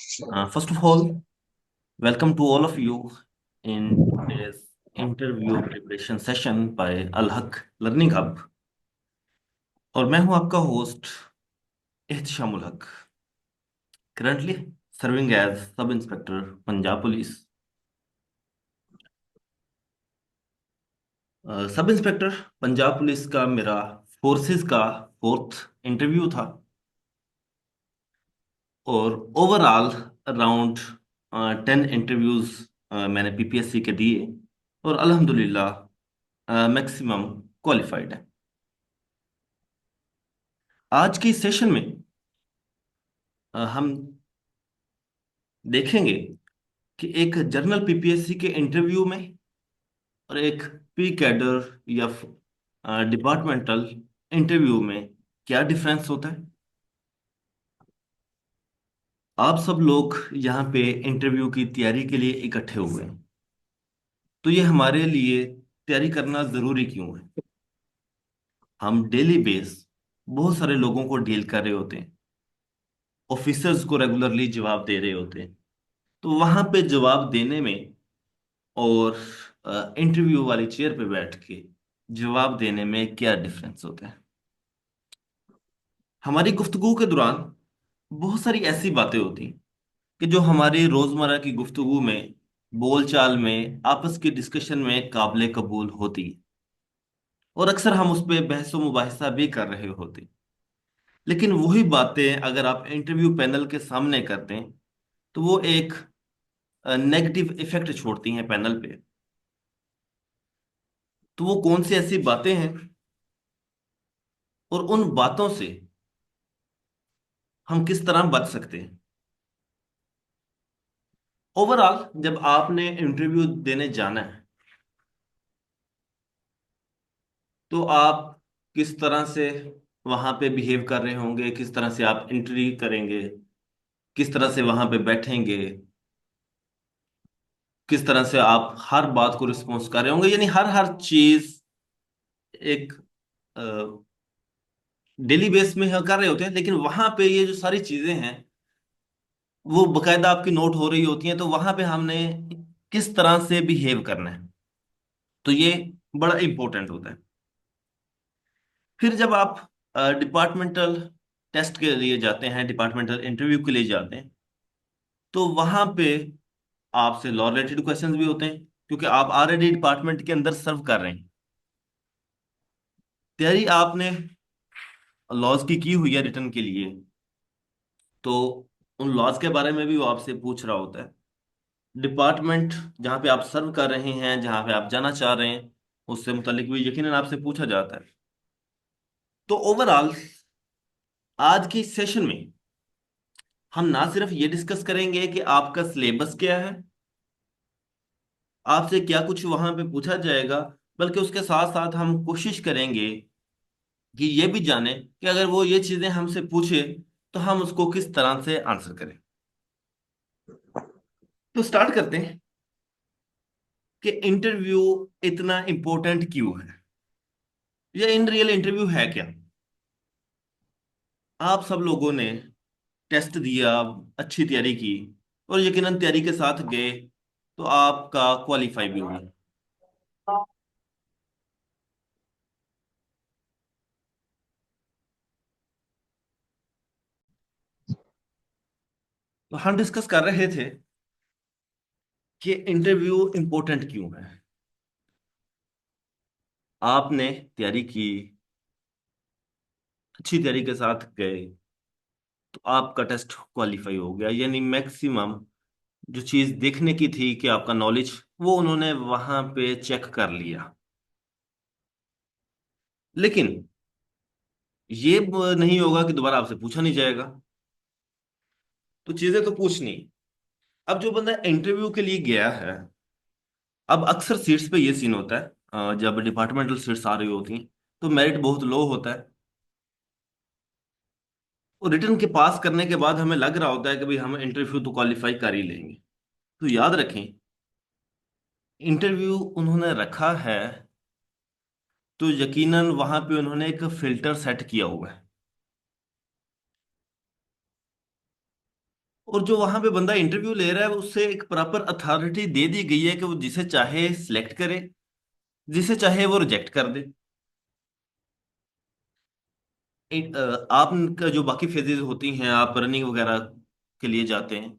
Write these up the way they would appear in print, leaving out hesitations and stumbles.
First of all, welcome to all of you in today's interview preparation session by Al Haq Learning Hub. और मैं हूं आपका host Ehtashamul Haq, currently serving as sub inspector Punjab police. Sub inspector Punjab police का मेरा forces का fourth interview था। और overall around 10 interviews मैंने पीपीएससी के दिए और अल्हम्दुलिल्लाह मैक्सिमम क्वालिफाइड है। आज के इस सेशन में हम देखेंगे कि एक जनरल पीपीएससी के इंटरव्यू में और एक पी कैडर या डिपार्टमेंटल इंटरव्यू में क्या डिफरेंस होता है। आप सब लोग यहाँ पे इंटरव्यू की तैयारी के लिए इकट्ठे हुए हैं, तो ये हमारे लिए तैयारी करना जरूरी क्यों है। हम डेली बेस बहुत सारे लोगों को डील कर रहे होते हैं, ऑफिसर्स को रेगुलरली जवाब दे रहे होते हैं। तो वहां पे जवाब देने में और इंटरव्यू वाली चेयर पे बैठ के जवाब देने में क्या डिफरेंस होता है। हमारी गुफ्तगू के दौरान बहुत सारी ऐसी बातें होती हैं कि जो हमारी रोजमर्रा की गुफ्तगू में, बोलचाल में, आपस की डिस्कशन में काबिले कबूल होती है और अक्सर हम उस पर बहस मुबाहिसा भी कर रहे होते हैं। लेकिन वही बातें अगर आप इंटरव्यू पैनल के सामने करते हैं तो वो एक नेगेटिव इफेक्ट छोड़ती हैं पैनल पे। तो वो कौन सी ऐसी बातें हैं और उन बातों से हम किस तरह बच सकते हैं। ओवरऑल जब आपने इंटरव्यू देने जाना है तो आप किस तरह से वहां पे बिहेव कर रहे होंगे, किस तरह से आप एंट्री करेंगे, किस तरह से वहां पे बैठेंगे, किस तरह से आप हर बात को रिस्पॉन्स कर रहे होंगे, यानी हर हर चीज एक डेली बेस में कर रहे होते हैं। लेकिन वहां पे ये जो सारी चीजें हैं वो बकायदा आपकी नोट हो रही होती हैं, तो वहां पे हमने किस तरह से बिहेव करना है, तो ये बड़ा इंपॉर्टेंट होता है। फिर जब आप डिपार्टमेंटल टेस्ट के लिए जाते हैं, डिपार्टमेंटल इंटरव्यू के लिए जाते हैं, तो वहां पे आपसे लॉ रिलेटेड क्वेश्चंस भी होते हैं क्योंकि आप ऑलरेडी डिपार्टमेंट के अंदर सर्व कर रहे हैं। तैयारी आपने लॉज की हुई है रिटर्न के लिए, तो उन लॉज के बारे में भी वो आपसे पूछ रहा होता है। डिपार्टमेंट जहाँ पे आप सर्व कर रहे हैं, जहाँ पे आप जाना चाह रहे हैं, उससे मुतालिक भी यकीनन आपसे पूछा जाता है। तो ओवरऑल आज के सेशन में हम ना सिर्फ ये डिस्कस करेंगे कि आपका सिलेबस क्या है, आपसे क्या कुछ वहां पे पूछा जाएगा, बल्कि उसके साथ साथ हम कोशिश करेंगे कि ये भी जाने कि अगर वो ये चीजें हमसे पूछे तो हम उसको किस तरह से आंसर करें। तो स्टार्ट करते हैं कि इंटरव्यू इतना इंपॉर्टेंट क्यों है, या इन रियल इंटरव्यू है क्या। आप सब लोगों ने टेस्ट दिया, अच्छी तैयारी की और यकीनन तैयारी के साथ गए तो आपका क्वालिफाई भी हुआ। तो हम डिस्कस कर रहे थे कि इंटरव्यू इंपॉर्टेंट क्यों है। आपने तैयारी की, अच्छी तैयारी के साथ गए, तो आपका टेस्ट क्वालिफाई हो गया, यानी मैक्सिमम जो चीज देखने की थी कि आपका नॉलेज, वो उन्होंने वहां पे चेक कर लिया। लेकिन ये नहीं होगा कि दोबारा आपसे पूछा नहीं जाएगा, तो चीजें तो पूछनी। अब जो बंदा इंटरव्यू के लिए गया है, अब अक्सर सीट्स पे ये सीन होता है, जब डिपार्टमेंटल सीट्स आ रही होती हैं तो मेरिट बहुत लो होता है और रिटर्न के पास करने के बाद हमें लग रहा होता है कि भाई हम इंटरव्यू तो क्वालिफाई कर ही लेंगे। तो याद रखें, इंटरव्यू उन्होंने रखा है तो यकीनन वहां पे उन्होंने एक फिल्टर सेट किया हुआ है। और जो वहां पे बंदा इंटरव्यू ले रहा है उससे एक प्रॉपर अथॉरिटी दे दी गई है कि वो जिसे चाहे सिलेक्ट करे, जिसे चाहे वो रिजेक्ट कर दे। आपका जो बाकी फेजेस होती हैं, आप रनिंग वगैरह के लिए जाते हैं,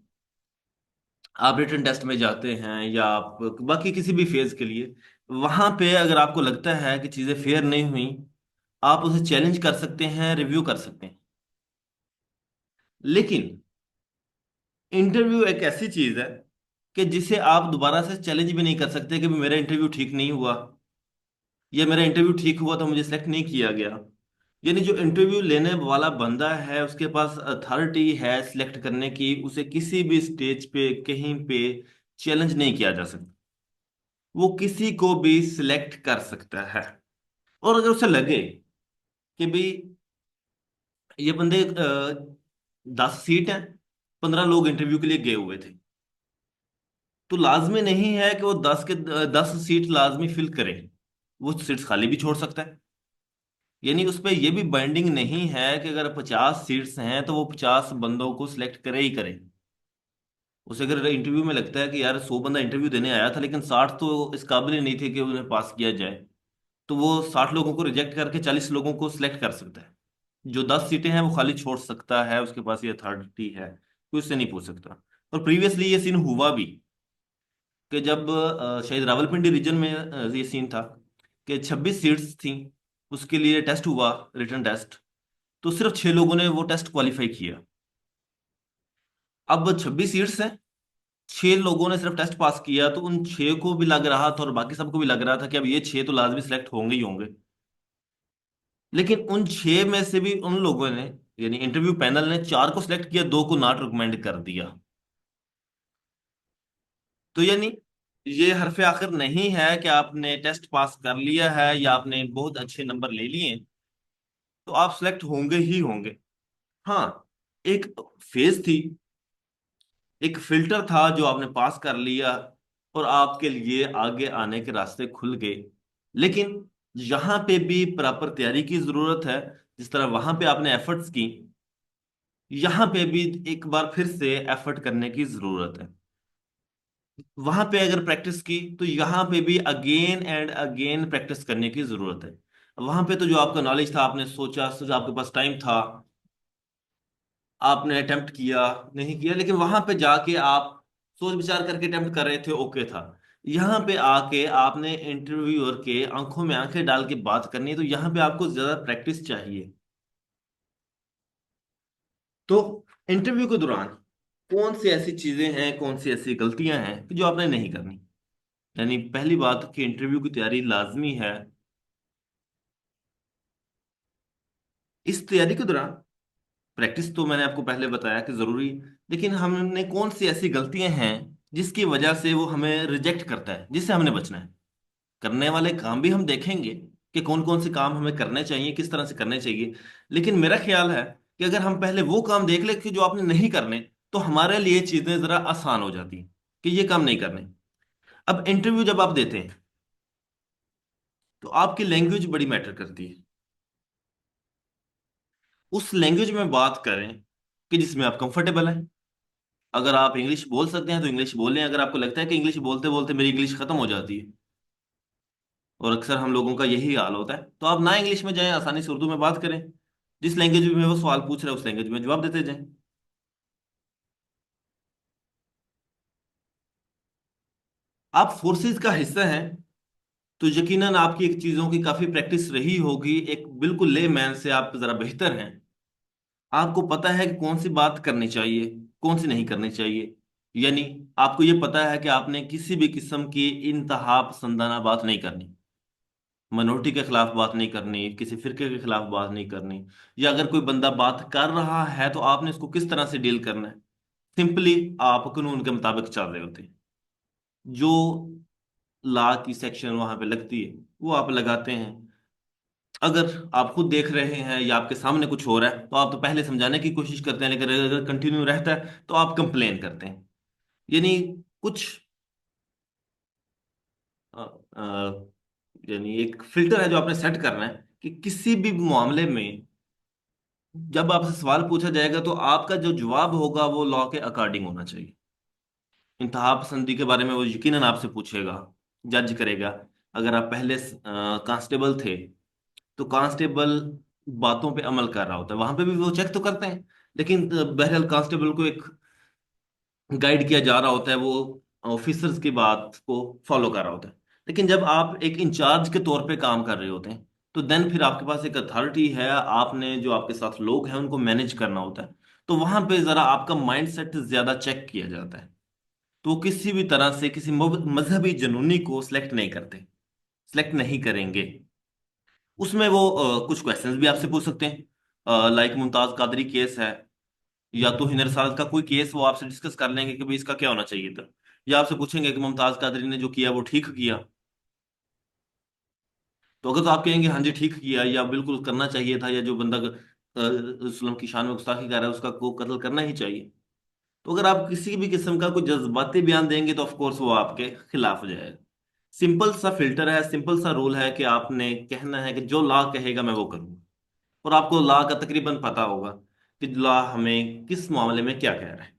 आप रिटन टेस्ट में जाते हैं, या आप बाकी किसी भी फेज के लिए, वहां पे अगर आपको लगता है कि चीजें फेयर नहीं हुई, आप उसे चैलेंज कर सकते हैं, रिव्यू कर सकते हैं। लेकिन इंटरव्यू एक ऐसी चीज है कि जिसे आप दोबारा से चैलेंज भी नहीं कर सकते कि मेरा इंटरव्यू ठीक नहीं हुआ, या मेरा इंटरव्यू ठीक हुआ तो मुझे सेलेक्ट नहीं किया गया। यानी जो इंटरव्यू लेने वाला बंदा है उसके पास अथॉरिटी है सिलेक्ट करने की, उसे किसी भी स्टेज पे कहीं पे चैलेंज नहीं किया जा सकता। वो किसी को भी सिलेक्ट कर सकता है। और अगर उसे लगे कि भाई ये बंदे 10 सीट हैं, 15 लोग इंटरव्यू के लिए गए हुए थे, तो लाजमी नहीं है कि वो 10 सीट लाजमी फिल करे। वो सीट्स खाली भी छोड़ सकता है। यानी उस पर यह भी बाइंडिंग नहीं है कि अगर 50 सीट्स हैं तो वो 50 बंदों को सिलेक्ट करे ही करे। उसे अगर इंटरव्यू में लगता है कि यार 100 बंदा इंटरव्यू देने आया था लेकिन 60 तो इस काबिल ही नहीं थे कि उन्हें पास किया जाए, तो वो 60 लोगों को रिजेक्ट करके 40 लोगों को सिलेक्ट कर सकता है। जो 10 सीटें हैं वो खाली छोड़ सकता है, उसके पास ये अथॉरिटी है, कोई उससे नहीं पूछ सकता। और प्रीवियसली ये सीन हुआ भी कि जब शायद रावलपिंडी रीजन में ये सीन था कि 26 सीट्स थी, उसके लिए टेस्ट हुआ, रिटन टेस्ट, तो सिर्फ 6 लोगों ने वो टेस्ट क्वालिफाई किया। अब 26 सीट्स हैं, 6 लोगों ने सिर्फ टेस्ट पास किया, तो उन 6 को भी लग रहा था और बाकी सबको भी लग रहा था कि अब ये 6 तो लाजमी सिलेक्ट होंगे ही होंगे। लेकिन उन 6 में से भी उन लोगों ने, यानी इंटरव्यू पैनल ने 4 को सिलेक्ट किया, 2 को नॉट रिकमेंड कर दिया। तो यानी ये हरफ आखिर नहीं है कि आपने टेस्ट पास कर लिया है या आपने बहुत अच्छे नंबर ले लिए तो आप सिलेक्ट होंगे ही होंगे। हाँ, एक फेज थी, एक फिल्टर था जो आपने पास कर लिया और आपके लिए आगे आने के रास्ते खुल गए। लेकिन यहाँ पे भी प्रॉपर तैयारी की जरूरत है। जिस तरह वहां पे आपने एफर्ट्स की, यहाँ पे भी एक बार फिर से एफर्ट करने की जरूरत है। वहां पे अगर प्रैक्टिस की तो यहाँ पे भी अगेन एंड अगेन प्रैक्टिस करने की जरूरत है। वहां पे तो जो आपका नॉलेज था, आपने सोचा सोचा, आपके पास टाइम था, आपने अटेम्प्ट किया, नहीं किया, लेकिन वहां पे जाके आप सोच विचार करके अटेम्प्ट कर रहे थे, ओके था। यहाँ पे आके आपने इंटरव्यूअर के आंखों में आंखें डाल के बात करनी है, तो यहाँ पे आपको ज्यादा प्रैक्टिस चाहिए। तो इंटरव्यू के दौरान कौन सी ऐसी चीजें हैं, कौन सी ऐसी गलतियां हैं कि जो आपने नहीं करनी। यानी पहली बात कि इंटरव्यू की तैयारी लाजमी है। इस तैयारी के दौरान प्रैक्टिस तो मैंने आपको पहले बताया कि जरूरी, लेकिन हमने कौन सी ऐसी गलतियां हैं जिसकी वजह से वो हमें रिजेक्ट करता है, जिससे हमने बचना है। करने वाले काम भी हम देखेंगे कि कौन कौन से काम हमें करने चाहिए, किस तरह से करने चाहिए। लेकिन मेरा ख्याल है कि अगर हम पहले वो काम देख ले कि जो आपने नहीं करने, तो हमारे लिए चीजें जरा आसान हो जाती हैं कि ये काम नहीं करने। अब इंटरव्यू जब आप देते हैं तो आपकी लैंग्वेज बड़ी मैटर करती है। उस लैंग्वेज में बात करें कि जिसमें आप कंफर्टेबल हैं। अगर आप इंग्लिश बोल सकते हैं तो इंग्लिश बोलें। अगर आपको लगता है कि इंग्लिश बोलते बोलते मेरी इंग्लिश खत्म हो जाती है, और अक्सर हम लोगों का यही हाल होता है, तो आप ना इंग्लिश में जाएं, आसानी से उर्दू में बात करें। जिस लैंग्वेज में वो सवाल पूछ रहे हैं उस लैंग्वेज में जवाब देते जाएं। आप फोर्सेस का हिस्सा हैं, तो यकीनन आपकी एक चीजों की काफी प्रैक्टिस रही होगी। एक बिल्कुल ले मैन से आप जरा बेहतर हैं। आपको पता है कि कौन सी बात करनी चाहिए, कौन सी नहीं करनी चाहिए। यानी आपको ये पता है कि आपने किसी भी किस्म की इंतहा पसंदाना बात नहीं करनी, मिनोरिटी के खिलाफ बात नहीं करनी, किसी फिरके के खिलाफ बात नहीं करनी। या अगर कोई बंदा बात कर रहा है तो आपने उसको किस तरह से डील करना है। सिंपली आप कानून के मुताबिक चल रहे होते हैं। जो लॉ की सेक्शन वहां पे लगती है वो आप लगाते हैं। अगर आप खुद देख रहे हैं या आपके सामने कुछ हो रहा है तो आप तो पहले समझाने की कोशिश करते हैं, लेकिन अगर कंटिन्यू रहता है तो आप कंप्लेन करते हैं। यानी कुछ अ, अ, यानी एक फिल्टर है जो आपने सेट करना है कि किसी भी मामले में जब आपसे सवाल पूछा जाएगा तो आपका जो जवाब होगा वो लॉ के अकॉर्डिंग होना चाहिए। इंतहा पसंदी के बारे में वो यकीनन आपसे पूछेगा, जज करेगा। अगर आप पहले कांस्टेबल थे तो कांस्टेबल बातों पे अमल कर रहा होता है, वहां पे भी वो चेक तो करते हैं, लेकिन बहरहाल कांस्टेबल को एक गाइड किया जा रहा होता है, वो ऑफिसर्स की बात को फॉलो कर रहा होता है। लेकिन जब आप एक इंचार्ज के तौर पे काम कर रहे होते हैं तो देन फिर आपके पास एक अथॉरिटी है, आपने जो आपके साथ लोग हैं उनको मैनेज करना होता है। तो वहां पे जरा आपका माइंड सेट ज्यादा चेक किया जाता है। तो वो किसी भी तरह से किसी मजहबी जुनूनी को सिलेक्ट नहीं करते, सिलेक्ट नहीं करेंगे। उसमें वो कुछ क्वेश्चंस भी आपसे पूछ सकते हैं, लाइक मुमताज कादरी केस है, या तो हिंदर साल का कोई केस, वो आपसे डिस्कस कर लेंगे कि भाई इसका क्या होना चाहिए था। या आपसे पूछेंगे कि मुमताज कादरी ने जो किया वो ठीक किया। तो अगर तो आप कहेंगे हाँ जी ठीक किया, या बिल्कुल करना चाहिए था, या जो बंदा इस्लाम की शान में गुस्ताखी कर रहा है उसका को कत्ल करना ही चाहिए, तो अगर आप किसी भी किस्म का कोई जज्बाती बयान देंगे तो ऑफ कोर्स वो आपके खिलाफ हो जाएगा। सिंपल सा फिल्टर है, सिंपल सा रूल है कि आपने कहना है कि जो लॉ कहेगा मैं वो करूंगा। और आपको लॉ का तकरीबन पता होगा कि लॉ हमें किस मामले में क्या कह रहा है।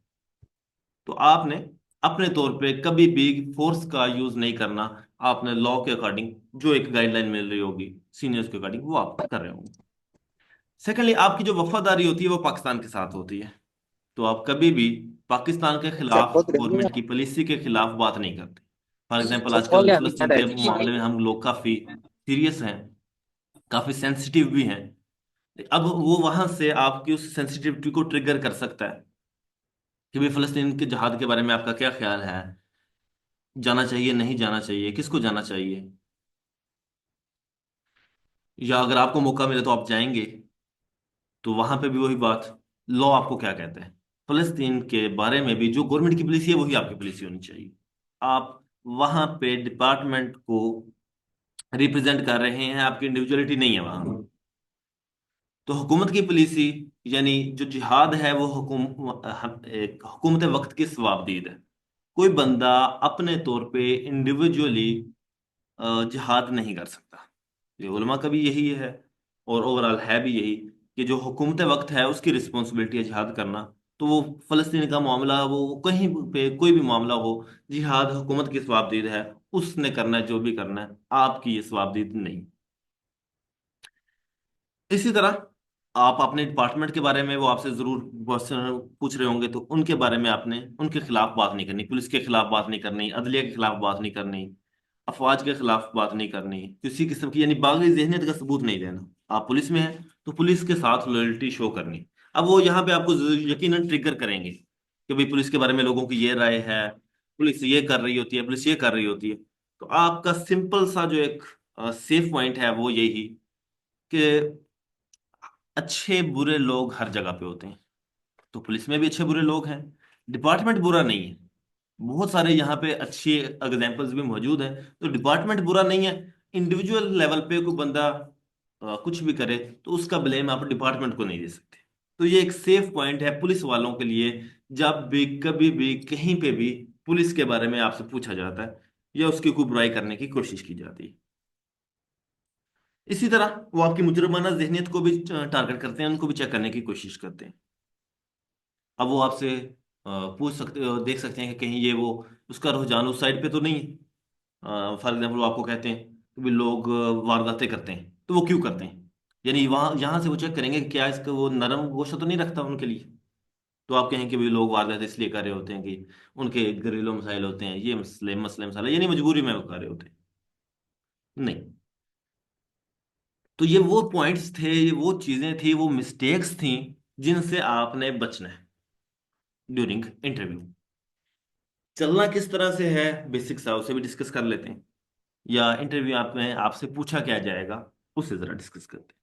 तो आपने अपने तौर पे कभी भी फोर्स का यूज नहीं करना। आपने लॉ के अकॉर्डिंग जो एक गाइडलाइन मिल रही होगी सीनियर्स के अकॉर्डिंग वो आप कर रहे होंगे। सेकेंडली, आपकी जो वफादारी होती है वो पाकिस्तान के साथ होती है। तो आप कभी भी पाकिस्तान के खिलाफ, गवर्नमेंट की पॉलिसी के खिलाफ बात नहीं करते। फॉर एग्जाम्पल आजकल फलस्तीन के मामले में हम लोग काफी सीरियस हैं, काफी सेंसिटिव भी हैं। अब वो वहां से आपकी उस सेंसिटिविटी को ट्रिगर कर सकता है कि भाई फलस्तीन के जहाद के बारे में आपका क्या ख्याल है, जाना चाहिए नहीं जाना चाहिए, किसको जाना चाहिए। या अगर आपको मौका मिले तो आप जाएंगे। तो वहां पे भी वही बात, लॉ आपको क्या कहता है। फलस्तीन के बारे में भी जो गवर्नमेंट की पॉलिसी है वही आपकी पॉलिसी होनी चाहिए। आप वहां पे डिपार्टमेंट को रिप्रेजेंट कर रहे हैं, आपकी इंडिविजुअलिटी नहीं है वहां। तो हुकूमत की पॉलिसी, यानी जो जिहाद है वो एक हुकूमत वक्त की सवाबदीद है। कोई बंदा अपने तौर पे इंडिविजुअली जिहाद नहीं कर सकता। ये उलमा का भी यही है, और ओवरऑल है भी यही, कि जो हुकूमत वक्त है उसकी रिस्पॉन्सिबिलिटी है जिहाद करना। तो वो फलस्तीन का मामला, वो कहीं पे कोई भी मामला हो, जिहाद हुकूमत की सवाबदीद है, उसने करना है जो भी करना है, आपकी ये सवाबदीद नहीं। इसी तरह आप अपने डिपार्टमेंट के बारे में, वो आपसे जरूर क्वेश्चन पूछ रहे होंगे, तो उनके बारे में आपने उनके खिलाफ बात नहीं करनी, पुलिस के खिलाफ बात नहीं करनी, अदलिया के खिलाफ बात नहीं करनी, अफवाज के खिलाफ बात नहीं करनी, किसी किस्म की यानी बागी जहनियत का सबूत नहीं देना। आप पुलिस में हैं तो पुलिस के साथ लॉयल्टी शो करनी। अब वो यहाँ पे आपको यकीनन ट्रिगर करेंगे कि भाई पुलिस के बारे में लोगों की ये राय है, पुलिस ये कर रही होती है, पुलिस ये कर रही होती है। तो आपका सिंपल सा जो एक सेफ पॉइंट है वो यही, कि अच्छे बुरे लोग हर जगह पे होते हैं। तो पुलिस में भी अच्छे बुरे लोग हैं, डिपार्टमेंट बुरा नहीं है। बहुत सारे यहाँ पे अच्छे एग्जाम्पल्स भी मौजूद हैं। तो डिपार्टमेंट बुरा नहीं है। इंडिविजुअल लेवल पे कोई बंदा कुछ भी करे तो उसका ब्लेम आप डिपार्टमेंट को नहीं दे सकते। तो ये एक सेफ पॉइंट है पुलिस वालों के लिए। जब भी कभी भी कहीं पे भी पुलिस के बारे में आपसे पूछा जाता है या उसकी कोई बुराई करने की कोशिश की जाती है। इसी तरह वो आपकी मुजरमाना जहनियत को भी टारगेट करते हैं, उनको भी चेक करने की कोशिश करते हैं। अब वो आपसे पूछ सकते, देख सकते हैं कि कहीं ये वो उसका रुझान उस साइड पे तो नहीं है। फॉर एग्जाम्पल वो आपको कहते हैं कि भी लोग वारदातें करते हैं, तो वो क्यों करते हैं, यानी वहाँ यहाँ से वो चेक करेंगे कि क्या इसका वो नरम गोशा तो नहीं रखता उनके लिए। तो आप कहें कि भी लोग वारदात इसलिए कर रहे होते हैं कि उनके घरेलू मसाइल होते हैं, ये मसले मसले मसाले, यानी मजबूरी में वो कर रहे होते हैं। नहीं। तो ये वो पॉइंट्स थे, ये वो चीजें थी, वो मिस्टेक्स थी जिनसे आपने बचना है ड्यूरिंग इंटरव्यू। चलना किस तरह से है बेसिक सा उसे भी डिस्कस कर लेते हैं, या इंटरव्यू आप में आपसे पूछा क्या जाएगा उससे जरा डिस्कस करते हैं।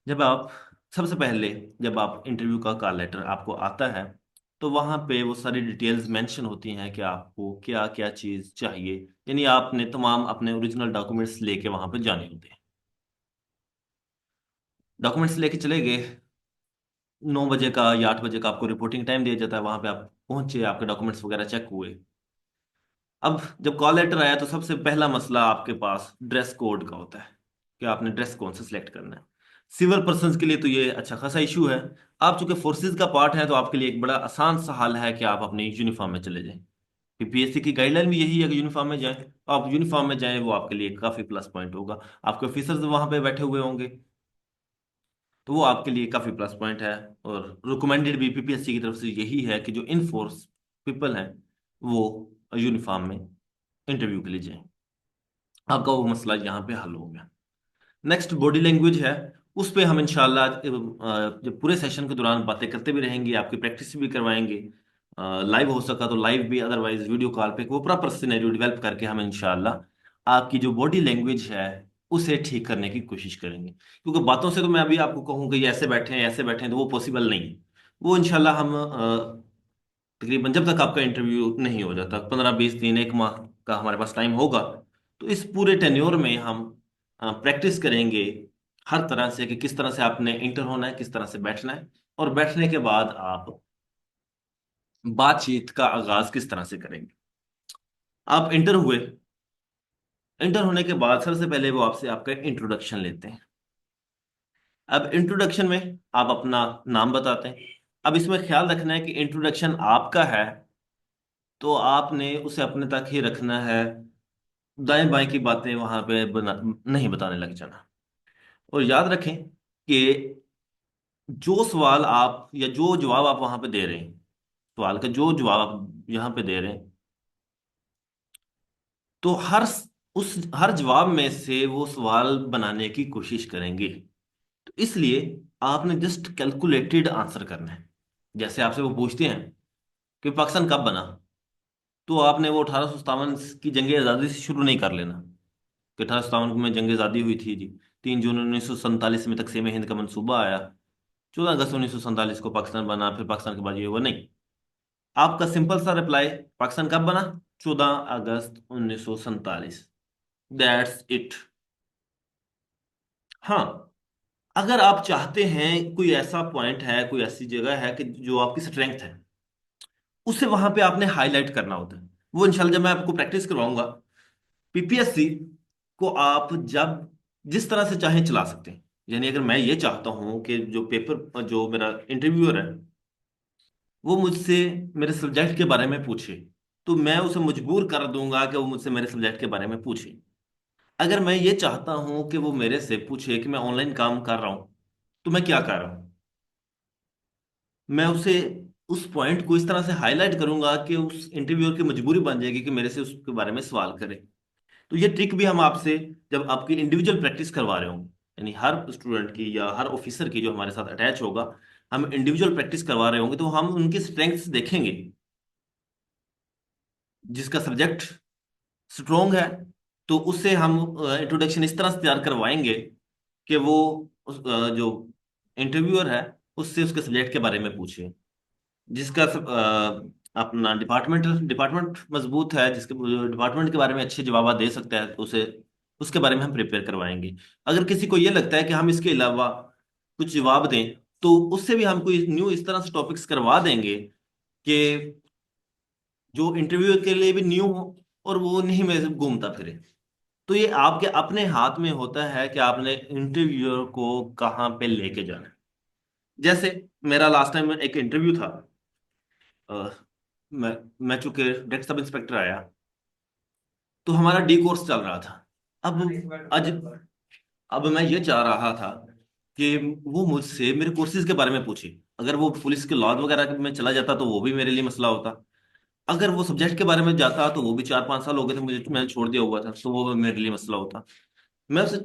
जब आप सबसे पहले, जब आप इंटरव्यू का कॉल लेटर आपको आता है तो वहां पे वो सारी डिटेल्स मेंशन होती हैं कि आपको क्या क्या चीज़ चाहिए। यानी आपने तमाम अपने ओरिजिनल डॉक्यूमेंट्स लेके वहां पे जाने होते हैं। डॉक्यूमेंट्स लेके चले गए, 9 बजे का या 8 बजे का आपको रिपोर्टिंग टाइम दिया जाता है, वहां पे आप पहुंचे, आपके डॉक्यूमेंट्स वगैरह चेक हुए। अब जब कॉल लेटर आया तो सबसे पहला मसला आपके पास ड्रेस कोड का होता है कि आपने ड्रेस कौन सा सिलेक्ट करना है। सिविल पर्सन के लिए तो ये अच्छा खासा इशू है। आप चूंकि फोर्सेज का पार्ट है तो आपके लिए एक बड़ा आसान सा हाल है कि आप अपनी यूनिफॉर्म में चले जाएं। पीपीएससी की गाइडलाइन भी यही है कि यूनिफॉर्म में जाएं, तो आप यूनिफॉर्म में जाएं, वो आपके लिए काफी प्लस पॉइंट होगा। आपके ऑफिसर्स वहां पे बैठे हुए होंगे, तो वो आपके लिए काफी प्लस पॉइंट है। और रिकमेंडेड भी पीपीएससी की तरफ से यही है कि जो इन फोर्स पीपल हैं वो यूनिफॉर्म में इंटरव्यू के लिए जाएं। आपका वो मसला यहाँ पे हल हो गया। नेक्स्ट बॉडी लैंग्वेज है। उस पे हम इंशाल्लाह जब पूरे सेशन के दौरान बातें करते भी रहेंगे, आपकी प्रैक्टिस भी करवाएंगे। लाइव हो सका तो लाइव भी, अदरवाइज वीडियो कॉल पे वो प्रॉपर सिनेरियो डेवलप करके हम इंशाल्लाह आपकी जो बॉडी लैंग्वेज है उसे ठीक करने की कोशिश करेंगे। क्योंकि बातों से तो मैं अभी आपको कहूँ कि ये ऐसे बैठे हैं तो वो पॉसिबल नहीं है। वो इंशाल्लाह हम तकरीबन जब तक आपका इंटरव्यू नहीं हो जाता, 15-20 दिन, 1 माह का हमारे पास टाइम होगा, तो इस पूरे टेन्योर में हम प्रैक्टिस करेंगे हर तरह से कि किस तरह से आपने इंटर होना है, किस तरह से बैठना है, और बैठने के बाद आप बातचीत का आगाज किस तरह से करेंगे। आप इंटर हुए, इंटर होने के बाद सबसे पहले वो आपसे आपका इंट्रोडक्शन लेते हैं। अब इंट्रोडक्शन में आप अपना नाम बताते हैं। अब इसमें ख्याल रखना है कि इंट्रोडक्शन आपका है तो आपने उसे अपने तक ही रखना है। दाएं बाएं की बातें वहां पे नहीं बताने लग जाना। और याद रखें कि जो सवाल आप या जो जवाब आप वहां पे दे रहे हैं, सवाल का जो जवाब आप यहाँ पे दे रहे हैं, तो उस हर जवाब में से वो सवाल बनाने की कोशिश करेंगे। तो इसलिए आपने जस्ट कैलकुलेटेड आंसर करना है। जैसे आपसे वो पूछते हैं कि पाकिस्तान कब बना, तो आपने वो 1857 की जंग आज़ादी से शुरू नहीं कर लेना कि 1857 में जंग आज़ादी हुई थी जी, 3 जून 1947 में तकसीम हिंद का मंसूबा आया, 14 अगस्त 1947 को पाकिस्तान बना, फिर पाकिस्तान के बाद ये हुआ, नहीं। आपका सिंपल सा रिप्लाई, पाकिस्तान कब बना? 14 अगस्त 1947। That's it. हाँ, अगर आप चाहते हैं कोई ऐसा पॉइंट है, कोई ऐसी जगह है कि जो आपकी स्ट्रेंथ है, उसे वहां पे आपने हाईलाइट करना होता है। वो इंशाल्लाह जब मैं आपको प्रैक्टिस करवाऊंगा, पीपीएससी को आप जब जिस तरह से चाहें चला सकते हैं। यानी अगर मैं ये चाहता हूं कि जो पेपर, जो मेरा इंटरव्यूअर है, वो मुझसे मेरे सब्जेक्ट के बारे में पूछे, तो मैं उसे मजबूर कर दूंगा कि वो मुझसे मेरे सब्जेक्ट के बारे में पूछे। अगर मैं ये चाहता हूं कि वो मेरे से पूछे कि मैं ऑनलाइन काम कर रहा हूं, तो मैं क्या कर रहा हूं, मैं उसे उस पॉइंट को इस तरह से हाईलाइट करूंगा कि उस इंटरव्यूअर की मजबूरी बन जाएगी कि मेरे से उसके बारे में सवाल करे। तो ये ट्रिक भी हम आपसे जब आपकी इंडिविजुअल प्रैक्टिस करवा रहे होंगे, यानी हर स्टूडेंट की या हर ऑफिसर की जो हमारे साथ अटैच होगा, हम इंडिविजुअल प्रैक्टिस करवा रहे होंगे, तो हम उनकी स्ट्रेंथ्स देखेंगे। जिसका सब्जेक्ट स्ट्रोंग है तो उससे हम इंट्रोडक्शन इस तरह से तैयार करवाएंगे कि वो जो इंटरव्यूअर है उससे उसके सब्जेक्ट के बारे में पूछे। जिसका अपना डिपार्टमेंट डिपार्टमेंट मजबूत है, जिसके डिपार्टमेंट के बारे में अच्छे जवाब दे सकता है, तो उसे उसके बारे में हम प्रिपेयर करवाएंगे। अगर किसी को ये लगता है कि हम इसके अलावा कुछ जवाब दें, तो उससे भी हम कोई न्यू इस तरह से टॉपिक्स करवा देंगे कि जो इंटरव्यू के लिए भी न्यू हो और वो नहीं में घूमता फिरे। तो ये आपके अपने हाथ में होता है कि आपने इंटरव्यूअर को कहाँ पे लेके जाना है। जैसे मेरा लास्ट टाइम एक इंटरव्यू था। अ, मैं चूंकि डायरेक्ट सब इंस्पेक्टर आया, तो हमारा डी कोर्स चल रहा था। अब आज अब मैं ये चाह रहा था कि वो मुझसे मेरे कोर्सेज के बारे में पूछे। अगर वो पुलिस के लॉज वगैरह में चला जाता तो वो भी मेरे लिए मसला होता। अगर वो सब्जेक्ट के बारे में जाता तो वो भी 4-5 साल हो गए थे मुझे, मैंने छोड़ दिया हुआ था, तो वो मेरे लिए मसला होता। मैं उसे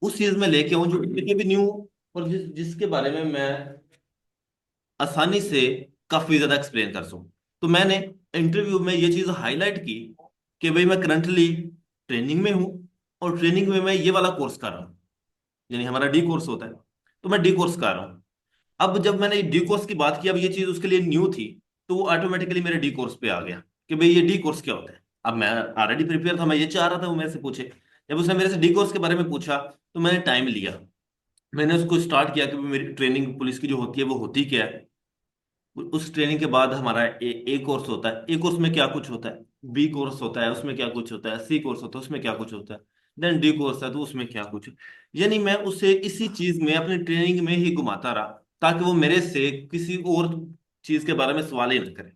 उस चीज में लेके आऊं जो मुझे भी न्यू, और जिसके बारे में मैं आसानी से काफी ज्यादा एक्सप्लेन कर सकूं। तो मैंने इंटरव्यू में ये चीज हाईलाइट की कि भाई मैं करंटली ट्रेनिंग में हूँ, और ट्रेनिंग में मैं ये वाला कोर्स कर रहा हूँ, यानी हमारा डी कोर्स होता है, तो मैं डी कोर्स कर रहा हूँ। अब जब मैंने डी कोर्स की बात की, अब ये चीज उसके लिए न्यू थी, तो वो ऑटोमेटिकली मेरे डी कोर्स पे आ गया कि भाई ये डी कोर्स क्या होता है। अब मैं ऑलरेडी प्रिपेयर था, मैं ये चाह रहा था वो मेरे से पूछे। जब उसने मेरे से डी कोर्स के बारे में पूछा, तो मैंने टाइम लिया, मैंने उसको स्टार्ट किया कि मेरी ट्रेनिंग पुलिस की जो होती है वो होती क्या है। उस ट्रेनिंग के बाद हमारा ए कोर्स होता है, ए कोर्स में क्या कुछ होता है, बी कोर्स होता है उसमें क्या कुछ होता है, सी कोर्स होता है उसमें क्या कुछ होता है। देन डी कोर्स है तो उसमें क्या कुछ। यानी मैं उसे इसी चीज में अपनी ट्रेनिंग में ही घुमाता रहा, ताकि वो मेरे से किसी और चीज के बारे में सवाल ही ना करे।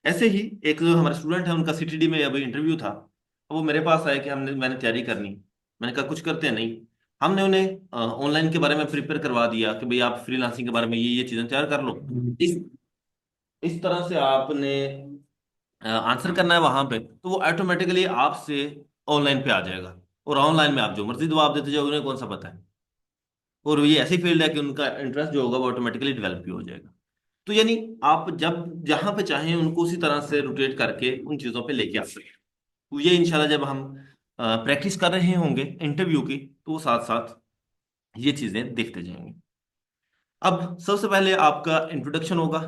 ऐसे ही एक जो हमारे स्टूडेंट है, उनका सीटीडी में अभी इंटरव्यू था। वो मेरे पास आए कि मैंने तैयारी करनी। मैंने कहा कुछ करते हैं नहीं। हमने उन्हें ऑनलाइन के बारे में प्रिपेयर करवा दिया कि भाई आप फ्रीलांसिंग के बारे में ये चीजें तैयार कर लो। इस इस तरह से आपने आंसर करना है वहां पे, तो वो ऑटोमेटिकली आपसे ऑनलाइन पे आ जाएगा। और ऑनलाइन में आप जो मर्जी जवाब देते जाओ, उन्हें कौन सा पता है। और ये ऐसी फील्ड है कि उनका इंटरेस्ट जो होगा वो ऑटोमेटिकली डेवलप भी हो जाएगा। तो यानी आप जब जहां पे चाहें उनको उसी तरह से रोटेट करके उन चीजों पे लेके आ सकते हैं। तो ये इंशाल्लाह जब हम प्रैक्टिस कर रहे होंगे इंटरव्यू की, तो वो साथ साथ ये चीजें देखते जाएंगे। अब सबसे पहले आपका इंट्रोडक्शन होगा।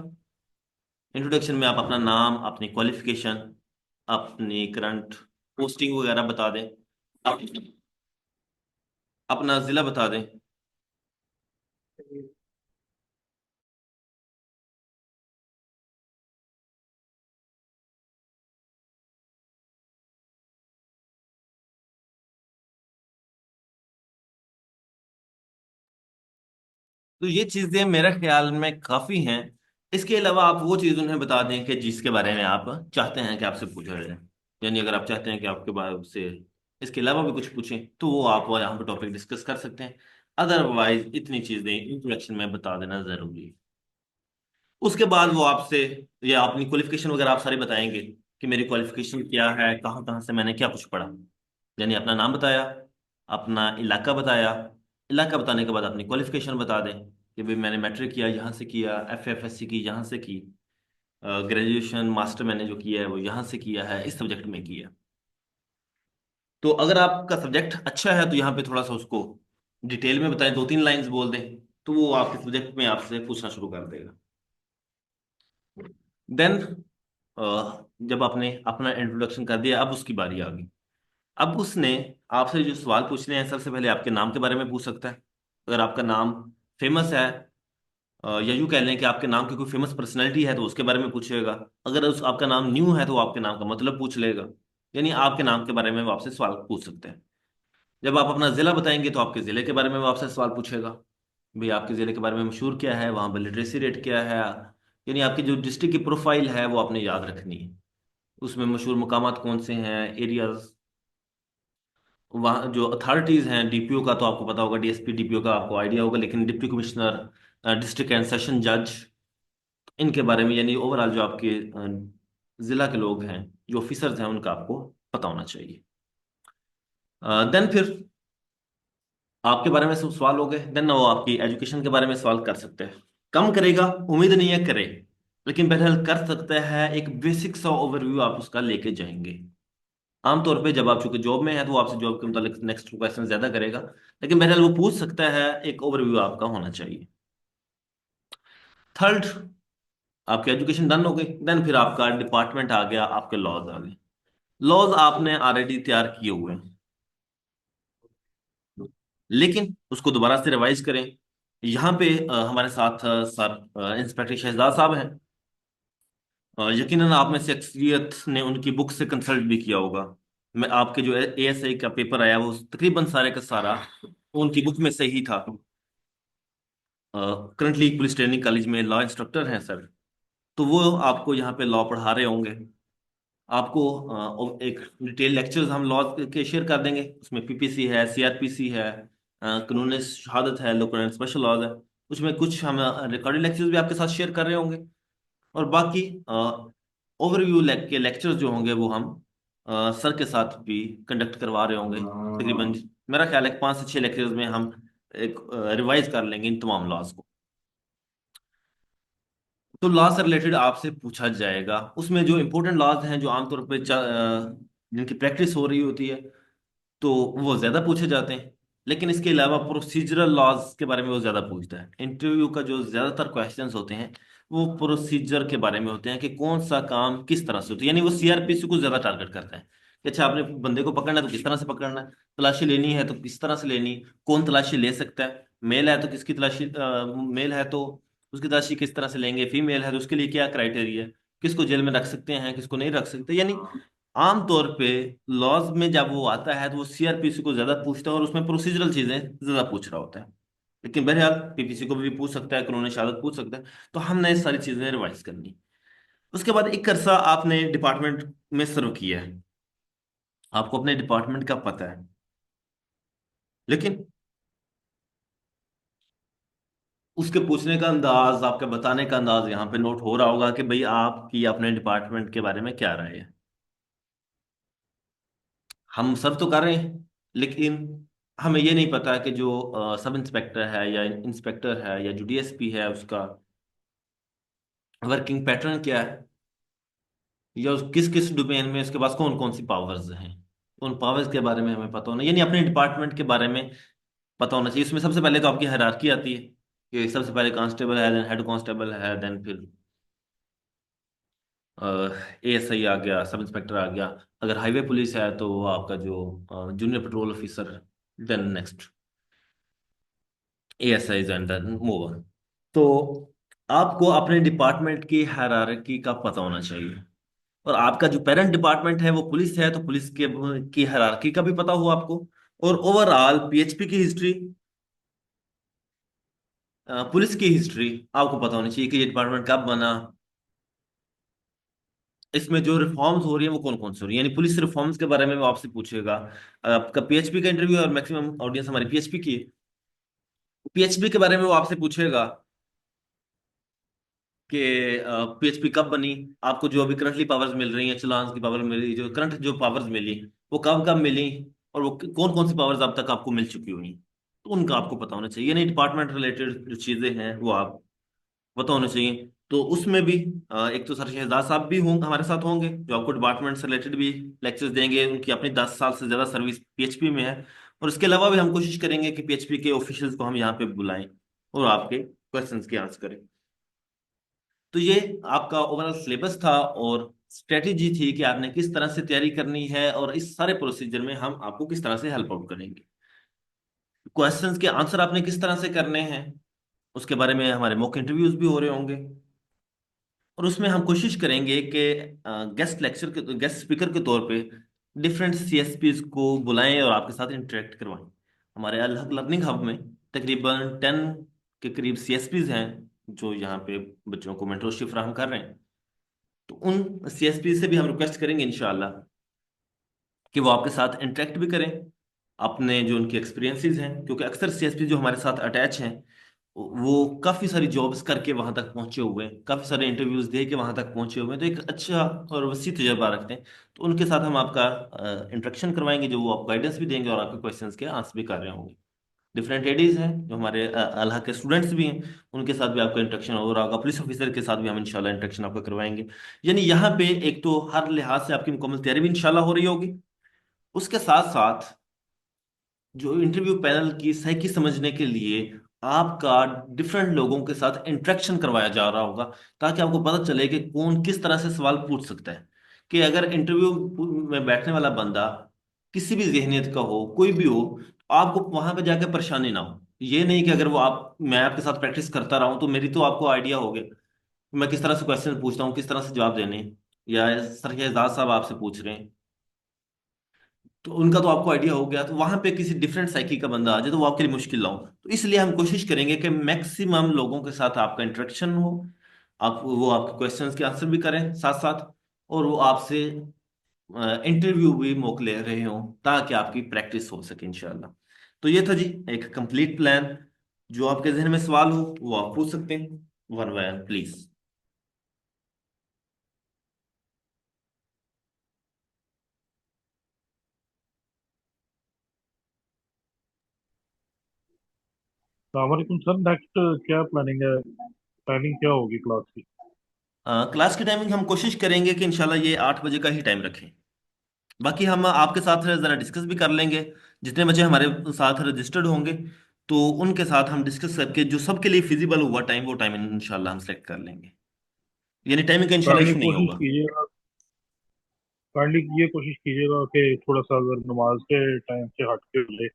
इंट्रोडक्शन में आप अपना नाम, अपनी क्वालिफिकेशन, अपनी करंट पोस्टिंग वगैरह बता दें। आप अपना जिला बता दें। तो ये चीजें मेरे ख्याल में काफी हैं। इसके अलावा आप वो चीज उन्हें बता दें कि जिसके बारे में आप चाहते हैं कि आपसे पूछा जाए। यानी अगर आप चाहते हैं कि आपके बारे से इसके अलावा भी कुछ पूछें, तो वो आप यहाँ पे टॉपिक डिस्कस कर सकते हैं। अदरवाइज इतनी चीजें इंट्रोडक्शन में बता देना जरूरी है। उसके बाद वो आपसे या अपनी क्वालिफिकेशन वगैरह आप सारी बताएंगे कि मेरी क्वालिफिकेशन क्या है, कहाँ कहाँ से मैंने क्या कुछ पढ़ा। यानी अपना नाम बताया, अपना इलाका बताया। इलाका बताने के बाद अपनी क्वालिफिकेशन बता दें कि भाई मैंने मैट्रिक किया यहाँ से किया, FFSC की यहाँ से की, ग्रेजुएशन मास्टर मैंने जो किया है वो यहाँ से किया है, इस सब्जेक्ट में किया। तो अगर आपका सब्जेक्ट अच्छा है तो यहाँ पे थोड़ा सा उसको डिटेल में बताएं, 2-3 लाइंस बोल दें, तो वो आपके सब्जेक्ट में आपसे पूछना शुरू कर देगा। देन जब आपने अपना इंट्रोडक्शन कर दिया, अब उसकी बारी आ गई। अब उसने आपसे जो सवाल पूछने हैं, सबसे पहले आपके नाम के बारे में पूछ सकता है। अगर आपका नाम फेमस है, या यूं कह लें कि आपके नाम की कोई फेमस पर्सनैलिटी है, तो उसके बारे में पूछेगा। अगर आपका नाम न्यू है तो वो आपके नाम का मतलब पूछ लेगा। यानी आपके नाम के बारे में वो आपसे सवाल पूछ सकते हैं। जब आप अपना जिला बताएंगे तो आपके जिले के बारे में वो आपसे सवाल पूछेगा। भाई आपके जिले के बारे में मशहूर क्या है, वहाँ पर लिटरेसी रेट क्या है। यानी आपकी जो डिस्ट्रिक्ट की प्रोफाइल है वो आपने याद रखनी है। उसमें मशहूर मकामात कौन से हैं, एरियाज। वहाँ जो अथॉरिटीज हैं, DPO का तो आपको पता होगा, DSP DPO का आपको आइडिया होगा, लेकिन deputy commissioner, district and session जज, इनके बारे में यानी ओवरऑल जो आपके जिला के लोग हैं, जो ऑफिसर्स हैं, उनका आपको पता होना चाहिए। देन फिर आपके बारे में सब सवाल हो गए। देन वो आपकी एजुकेशन के बारे में सवाल कर सकते हैं। कम करेगा, उम्मीद नहीं है करे, लेकिन बहरहाल कर सकता है। एक बेसिक सा ओवरव्यू आप उसका लेके जाएंगे। आमतौर पे जब आप चूंकि जॉब में है तो वो आपसे जॉब के मुतालिक नेक्स्ट क्वेश्चन ज्यादा करेगा, लेकिन बहरहाल वो पूछ सकता है। एक ओवरव्यू आपका होना चाहिए। थर्ड, आपकी एजुकेशन डन हो गई। देन फिर आपका डिपार्टमेंट आ गया, आपके लॉज आ गए। लॉज आपने ऑलरेडी तैयार किए हुए हैं, लेकिन उसको दोबारा से रिवाइज करें। यहाँ पे हमारे साथ सर इंस्पेक्टर शहजाद साहब हैं। यकीनन आप में से अक्सरियत ने उनकी बुक से कंसल्ट भी किया होगा। मैं आपके जो ASI का पेपर आया वो तकरीबन सारे का सारा उनकी बुक में से ही था। करंटली पुलिस ट्रेनिंग कॉलेज में लॉ इंस्ट्रक्टर हैं सर। तो वो आपको यहाँ पे लॉ पढ़ा रहे होंगे। आपको एक डिटेल लेक्चर्स हम लॉ के शेयर कर देंगे। उसमें PPC है, CRPC है, कानून शहादत है, लोकल एंड स्पेशल लॉज है। उसमें कुछ हम रिकॉर्डेड लेक्चर्स भी आपके साथ शेयर कर रहे होंगे। और बाकी ओवरव्यू के लेक्चर्स जो होंगे वो हम सर के साथ भी कंडक्ट करवा रहे होंगे। तकरीबन मेरा ख्याल है कि 5 से 6 लेक्चर्स में हम एक रिवाइज कर लेंगे इन तमाम लॉज को। तो लॉ से रिलेटेड आपसे पूछा जाएगा। उसमें जो इंपॉर्टेंट लॉज हैं, जो आमतौर पर जिनकी प्रैक्टिस हो रही होती है, तो वो ज्यादा पूछे जाते हैं। लेकिन इसके अलावा प्रोसीजरल लॉज के बारे में वो ज्यादा पूछता है। इंटरव्यू का जो ज्यादातर क्वेश्चंस होते हैं वो प्रोसीजर के बारे में होते हैं, कि कौन सा काम किस तरह से होता है। यानी वो CRPC को ज्यादा टारगेट करता है कि अच्छा आपने बंदे को पकड़ना है तो किस तरह से पकड़ना है, तलाशी लेनी है तो किस तरह से लेनी, कौन तलाशी ले सकता है, मेल है तो किसकी तलाशी, मेल है तो उसकी तलाशी किस तरह से लेंगे, फीमेल है तो उसके लिए क्या क्राइटेरिया है, किसको जेल में रख सकते हैं, किसको नहीं रख सकते। यानी आमतौर पे लॉज में जब वो आता है तो वो सीआरपीसी को ज्यादा पूछता है और उसमें प्रोसीजरल चीजें ज्यादा पूछ रहा होता है। लेकिन बहरहाल पीपीसी को भी पूछ सकता है, कानूनी शहादत पूछ सकता है। तो हमने ये सारी चीजें रिवाइज करनी। उसके बाद एक अरसा आपने डिपार्टमेंट में सर्व किया है, आपको अपने डिपार्टमेंट का पता है। लेकिन उसके पूछने का अंदाज, आपके बताने का अंदाज यहाँ पे नोट हो रहा होगा कि भाई आपकी अपने डिपार्टमेंट के बारे में क्या राय है। हम सब तो कर रहे हैं, लेकिन हमें ये नहीं पता कि जो सब इंस्पेक्टर है या इंस्पेक्टर है या जो डीएसपी है उसका वर्किंग पैटर्न क्या है, या उस किस किस डोमेन में उसके पास कौन कौन सी पावर्स हैं। उन पावर्स के बारे में हमें पता होना, यानी अपने डिपार्टमेंट के बारे में पता होना चाहिए। इसमें सबसे पहले तो आपकी हायरार्की आती है कि सबसे पहले कांस्टेबल है, देन हेड कांस्टेबल है, देन फिर एएसआई आ गया, सब इंस्पेक्टर आ गया। अगर हाईवे पुलिस है तो वो आपका जो junior patrol officer, then next ASI and then move. तो आपको अपने डिपार्टमेंट की हायरार्की का पता होना चाहिए। और आपका जो पेरेंट डिपार्टमेंट है वो पुलिस है, तो पुलिस के की हायरार्की का भी पता हो आपको। और ओवरऑल पीएचपी की हिस्ट्री, पुलिस की हिस्ट्री आपको पता होनी चाहिए कि ये डिपार्टमेंट कब बना, इसमें जो रिफॉर्म्स हो रही है वो कौन कौन सी हो रही है। यानी पुलिस रिफॉर्म्स के बारे में वो आपसे पूछेगा। आपका पीएचपी का इंटरव्यू है और मैक्सिमम ऑडियंस हमारी पीएचपी की है। पीएचपी के बारे में वो आपसे पूछेगा कि पीएचपी कब बनी, आपको जो अभी करंटली पावर्स मिल रही हैं, चालान की पावर मिली, जो करंट जो पावर्स मिली वो कब कब मिली, और वो कौन कौन सी पावर्स अब तक आपको मिल चुकी हुई, तो उनका आपको पता होना चाहिए। यानी डिपार्टमेंट रिलेटेड जो चीजें हैं वो आप पता होना चाहिए। तो उसमें भी एक तो सर शहजाद साहब भी होंगे, हमारे साथ होंगे, जो आपको डिपार्टमेंट से रिलेटेड भी लेक्चर्स देंगे। उनकी अपनी 10 साल से ज्यादा सर्विस पीएचपी में है। और इसके अलावा भी हम कोशिश करेंगे कि पीएचपी के ऑफिशियल्स को हम यहाँ पे बुलाएं और आपके क्वेश्चंस के आंसर करें। तो ये आपका ओवरऑल सिलेबस था और स्ट्रेटेजी थी कि आपने किस तरह से तैयारी करनी है, और इस सारे प्रोसीजर में हम आपको किस तरह से हेल्प आउट करेंगे। क्वेश्चंस के आंसर आपने किस तरह से करने हैं, उसके बारे में हमारे मॉक इंटरव्यूज भी हो रहे होंगे। और उसमें हम कोशिश करेंगे कि गेस्ट स्पीकर के तौर पे डिफरेंट सीएसपीज को बुलाएं और आपके साथ इंटरेक्ट करवाएं। हमारे अलग लर्निंग हब में तकरीबन 10 के करीब सीएसपीज हैं जो यहाँ पे बच्चों को मेंटरशिप फराहम कर रहे हैं। तो उन सीएसपी से भी हम रिक्वेस्ट करेंगे इंशाल्लाह कि वो आपके साथ इंटरेक्ट भी करें, अपने जो उनके एक्सपीरियंसेस हैं, क्योंकि अक्सर सीएसपी जो हमारे साथ अटैच हैं वो काफ़ी सारी जॉब्स करके वहां तक पहुंचे हुए हैं, काफ़ी सारे इंटरव्यूज दे के वहां तक पहुंचे हुए हैं, तो एक अच्छा और वसी तजर्बा रखते हैं। तो उनके साथ हम आपका इंट्रक्शन करवाएंगे, जो वो आपको गाइडेंस भी देंगे और आपके क्वेश्चंस के आंसर भी कर रहे होंगे। डिफरेंट एडीज हैं जो हमारे अल्लाह के स्टूडेंट्स भी हैं, उनके साथ भी आपका इंट्रक्शन हो रहा होगा। पुलिस ऑफिसर के साथ भी हम इंशाल्लाह इंट्रक्शन आपका करवाएंगे। यानी यहाँ पे एक तो हर लिहाज से आपकी मुकम्मल तैयारी भी इंशाल्लाह हो रही होगी। उसके साथ साथ जो इंटरव्यू पैनल की साइकी समझने के लिए आपका डिफरेंट लोगों के साथ इंटरेक्शन करवाया जा रहा होगा, ताकि आपको पता चले कि कौन किस तरह से सवाल पूछ सकता है। कि अगर इंटरव्यू में बैठने वाला बंदा किसी भी जहनियत का हो, कोई भी हो, तो आपको वहां पे जाकर परेशानी ना हो। ये नहीं कि अगर वो आप मैं आपके साथ प्रैक्टिस करता रहा हूं तो मेरी तो आपको आइडिया हो गया कि मैं किस तरह से क्वेश्चन पूछता हूँ, किस तरह से जवाब देने हैं। या सर एजाज साहब आपसे पूछ रहे हैं तो उनका तो आपको आइडिया हो गया, तो वहां पे किसी डिफरेंट साइकी का बंदा आ जाए तो वो आपके लिए मुश्किल ना हो। तो इसलिए हम कोशिश करेंगे कि मैक्सिमम लोगों के साथ आपका इंटरेक्शन हो, आप वो आपके क्वेश्चंस के आंसर भी करें साथ साथ, और वो आपसे इंटरव्यू भी मौके ले रहे हों, ताकि आपकी प्रैक्टिस हो सके इंशाल्लाह। तो ये था जी एक कंप्लीट प्लान। जो आपके जहन में सवाल हो वो आप पूछ सकते हैं, वन बाय वन प्लीज। वालेकुम सर। नेक्स्ट क्या प्लानिंग है? प्लानिंग क्या होगी क्लास की? क्लास की टाइमिंग हम कोशिश करेंगे कि इंशाल्लाह ये 8 बजे का ही टाइम रखें। बाकी हम आपके साथ जरा डिस्कस भी कर लेंगे, जितने बच्चे हमारे साथ रजिस्टर्ड होंगे तो उनके साथ हम डिस्कस करके जो सबके लिए फिजिबल हुआ टाइम, वो टाइम इंशाल्लाह हम सेलेक्ट कर लेंगे। यानी टाइमिंग का इंशाल्लाह काइंडली इशू नहीं कोशिश होगा। कीजिएगा, काइंडली ये कोशिश कीजिएगा कि थोड़ा सा अगर नमाज के टाइम से हट के ले।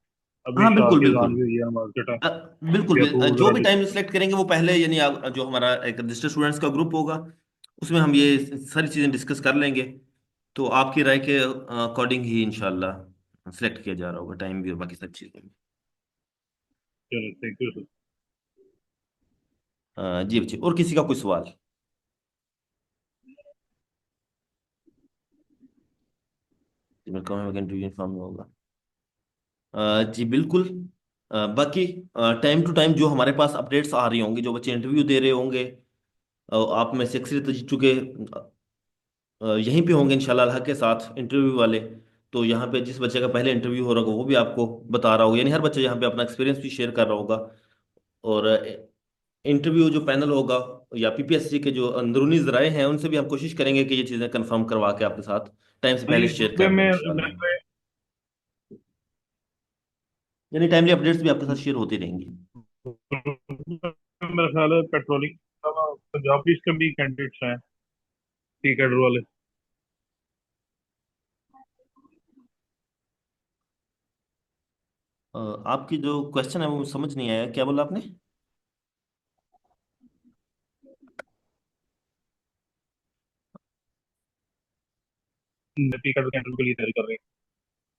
अभी हाँ शाह बिल्कुल की बिल्कुल। अजान भी हुई है नमाज के टाइम। अ, बिल्कुल या तो जो जरा भी टाइम डिस्कस। सेलेक्ट करेंगे वो पहले, यानी जो हमारा एक रजिस्टर्ड स्टूडेंट्स का ग्रुप होगा उसमें हम ये सारी चीज़ें डिस्कस कर लेंगे। तो आपकी राय के अकॉर्डिंग ही इंशाल्लाह सेलेक्ट किया जा रहा होगा, टाइम भी और बाकी सब चीज़ें भी। चलो, थैंक यू सर। जी बच्चे, और किसी का कोई सवाल? जी मैं कहूँगा इंटरव्यू इन्फॉर्म में होगा। जी बिल्कुल। बाकी टाइम टू टाइम जो हमारे पास अपडेट्स आ रही होंगी, जो बच्चे इंटरव्यू दे रहे होंगे, आप में से अक्सर चुके यहीं पे होंगे इंशाल्लाह अल्लाह के साथ इंटरव्यू वाले। तो यहाँ पे जिस बच्चे का पहले इंटरव्यू हो रहा होगा वो भी आपको बता रहा होगा, यानी हर बच्चा यहाँ पे अपना एक्सपीरियंस भी शेयर कर रहा होगा। और इंटरव्यू जो पैनल होगा या पीपीएससी के जो अंदरूनी जराए हैं उनसे भी हम कोशिश करेंगे कि ये चीज़ें कंफर्म करवा के आपके साथ टाइम से हाँ, पहले ये शेयर ग्रुप कर दें में इंशाल्लाह। मैं यानी टाइमली अपडेट्स भी आपके साथ शेयर होती रहेंगी। मेरा ख्याल है पेट्रोलिंग के अलावा पंजाब पुलिस के भी कैंडिडेट्स हैं, टी कैडर वाले। आपकी जो क्वेश्चन है वो समझ नहीं आया, क्या बोला आपने? टी कैडर कैंडिडेट के लिए तैयारी कर रहे हैं।